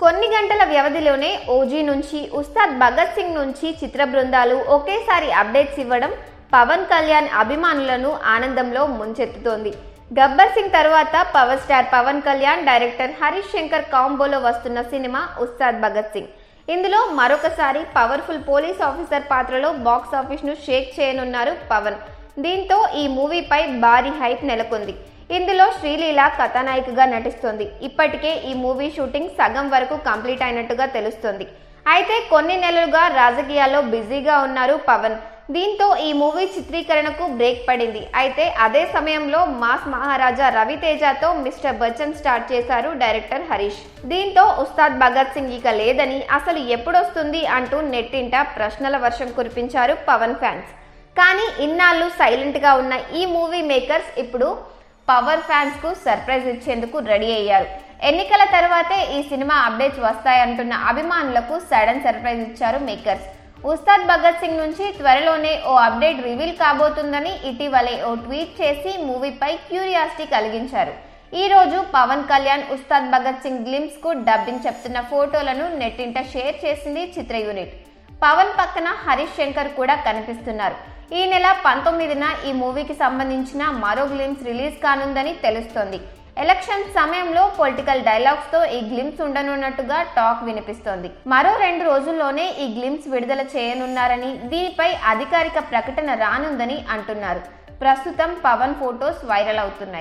కొన్ని గంటల వ్యవధిలోనే ఓజీ నుంచి ఉస్తాద్ భగత్ సింగ్ నుంచి చిత్ర బృందాలు ఒకేసారి అప్డేట్స్ ఇవ్వడం పవన్ కళ్యాణ్ అభిమానులను ఆనందంలో ముంచెత్తుతోంది. గబ్బర్ సింగ్ తర్వాత power star Pawan Kalyan, director Harish Shankar కాంబోలో వస్తున్న సినిమా ఉస్తాద్ భగత్ సింగ్. ఇందులో మరొకసారి పవర్ఫుల్ పోలీస్ ఆఫీసర్ పాత్రలో బాక్స్ ఆఫీస్ ను షేక్ చేయనున్నారు పవన్. దీంతో ఈ మూవీపై భారీ హైప్ నెలకొంది. ఇందులో శ్రీలీల కథానాయికగా నటిస్తోంది. ఇప్పటికే ఈ మూవీ షూటింగ్ సగం వరకు కంప్లీట్ అయినట్టుగా తెలుస్తోంది. అయితే కొన్ని నెలలుగా రాజకీయాల్లో బిజీగా ఉన్నారు పవన్. దీంతో ఈ మూవీ చిత్రీకరణకు బ్రేక్ పడింది. అయితే అదే సమయంలో మాస్ మహారాజా రవితేజతో మిస్టర్ బచ్చన్ స్టార్ట్ చేశారు డైరెక్టర్ హరీష్. దీంతో ఉస్తాద్ భగత్ సింగ్ ఇక లేదని, అసలు ఎప్పుడొస్తుంది అంటూ నెట్టింట ప్రశ్నల వర్షం కురిపించారు పవన్ ఫ్యాన్స్. కానీ ఇన్నాళ్ళు సైలెంట్ గా ఉన్న ఈ మూవీ మేకర్స్ ఇప్పుడు పవర్ ఫ్యాన్స్ కు సర్ప్రైజ్ ఇచ్చేందుకు రెడీ అయ్యారు. ఎన్నికల తర్వాతే ఈ సినిమా అప్డేట్స్ వస్తాయంటున్న అభిమానులకు సడన్ సర్ప్రైజ్ ఇచ్చారు మేకర్స్. ఉస్తాద్ భగత్ సింగ్ నుంచి త్వరలోనే ఓ అప్డేట్ రివీల్ కాబోతుందని ఇటీవలే ఓ ట్వీట్ చేసి మూవీపై క్యూరియాసిటీ కలిగించారు. ఈ రోజు పవన్ కళ్యాణ్ ఉస్తాద్ భగత్ సింగ్ గ్లిమ్స్ కు డబ్బింగ్ చెప్తున్న ఫోటోలను నెట్టింట షేర్ చేసింది చిత్ర యూనిట్. పవన్ పక్కన హరీష్ శంకర్ కూడా కనిపిస్తున్నారు. ఈ నెల 19న ఈ మూవీకి సంబంధించిన మరో గ్లిమ్స్ రిలీజ్ కానుందని తెలుస్తోంది. ఎలక్షన్ సమయంలో పొలిటికల్ డైలాగ్స్ తో ఈ గ్లిమ్స్ ఉండనున్నట్టుగా టాక్ వినిపిస్తోంది. మరో 2 రోజుల్లోనే ఈ గ్లిమ్స్ విడుదల చేయనున్నారని, దీనిపై అధికారిక ప్రకటన రానుందని అంటున్నారు. ప్రస్తుతం పవన్ ఫోటోస్ వైరల్ అవుతున్నాయి.